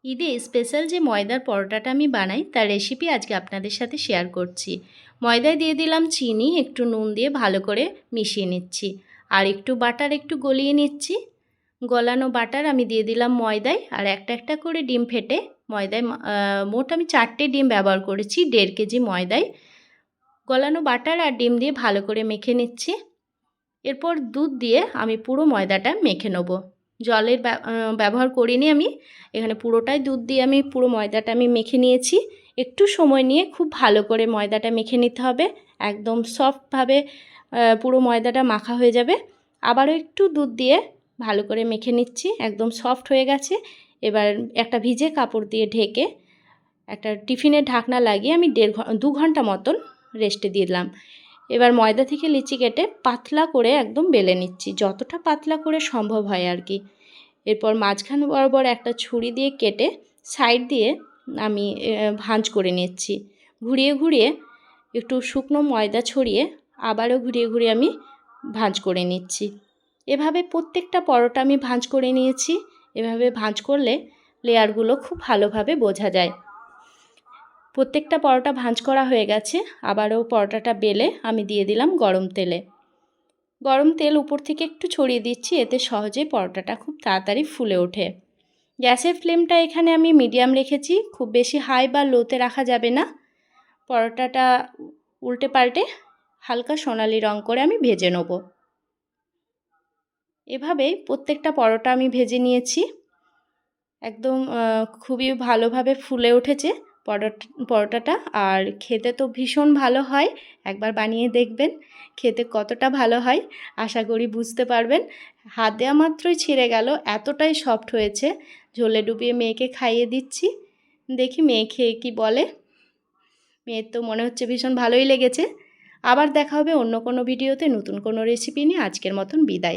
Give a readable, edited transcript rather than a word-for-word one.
ঈদে স্পেশাল যে ময়দার পরোটাটা আমি বানাই তার রেসিপি আজকে আপনাদের সাথে শেয়ার করছি। ময়দায় দিয়ে দিলাম চিনি, একটু নুন দিয়ে ভালো করে মিশিয়ে নিচ্ছি। আর একটু বাটার একটু গলিয়ে নিচ্ছি। গলানো বাটার আমি দিয়ে দিলাম ময়দায়, আর একটা একটা করে ডিম ফেটে ময়দায়, মোট আমি 4টে ডিম ব্যবহার করেছি 1.5 কেজি ময়দায়। গলানো বাটার আর ডিম দিয়ে ভালো করে মেখে নিচ্ছি। এরপর দুধ দিয়ে আমি পুরো ময়দাটা মেখে নেব। জলের ব্যবহার করিনি আমি, এখানে পুরোটাই দুধ দিয়ে আমি পুরো ময়দাটা আমি মেখে নিয়েছি। একটু সময় নিয়ে খুব ভালো করে ময়দাটা মেখে নিতে হবে, একদম সফটভাবে পুরো ময়দাটা মাখা হয়ে যাবে। আবারও একটু দুধ দিয়ে ভালো করে মেখে নিচ্ছি, একদম সফট হয়ে গেছে। এবার একটা ভিজে কাপড় দিয়ে ঢেকে একটা টিফিনের ঢাকনা লাগিয়ে আমি 2 ঘন্টা মতন রেস্টে দিলাম। এবার ময়দা থেকে লিচি কেটে পাতলা করে একদম বেলে নিচ্ছি, যতটা পাতলা করে সম্ভব হয় আর কি। এরপর মাঝখান বরাবর একটা ছুরি দিয়ে কেটে সাইড দিয়ে আমি ভাঁজ করে নিচ্ছি। ঘুরিয়ে ঘুরিয়ে একটু শুকনো ময়দা ছড়িয়ে আবারও ঘুরিয়ে ঘুরিয়ে আমি ভাঁজ করে নিচ্ছি। এভাবে প্রত্যেকটা পরোটা আমি ভাঁজ করে নিয়েছি। এভাবে ভাঁজ করলে লেয়ারগুলো খুব ভালোভাবে বোঝা যায়। প্রত্যেকটা পরোটা ভাঁজ করা হয়ে গেছে। আবারও পরোটাটা বেলে আমি দিয়ে দিলাম গরম তেলে। গরম তেল উপর থেকে একটু ছড়িয়ে দিচ্ছি, এতে সহজেই পরোটাটা খুব তাড়াতাড়ি ফুলে ওঠে। গ্যাসের ফ্লেমটা এখানে আমি মিডিয়াম রেখেছি, খুব বেশি হাই বা লোতে রাখা যাবে না। পরোটাটা উল্টে পাল্টে হালকা সোনালি রং করে আমি ভেজে নেব। এভাবেই প্রত্যেকটা পরোটা আমি ভেজে নিয়েছি। একদম খুবই ভালোভাবে ফুলে উঠেছে পরোটাটা, আর খেতে তো ভীষণ ভালো হয়। একবার বানিয়ে দেখবেন খেতে কতটা ভালো হয়, আশা করি বুঝতে পারবেন। হাত দেওয়া মাত্রই ছিঁড়ে গেল, এতটাই সফট হয়েছে। ঝোলে ডুবিয়ে মেয়েকে খাইয়ে দিচ্ছি, দেখি মেয়ে খেয়ে কী বলে। মেয়ের তো মনে হচ্ছে ভীষণ ভালোই লেগেছে। আবার দেখা হবে অন্য কোনো ভিডিওতে নতুন কোনো রেসিপি নিয়ে। আজকের মতন বিদায়।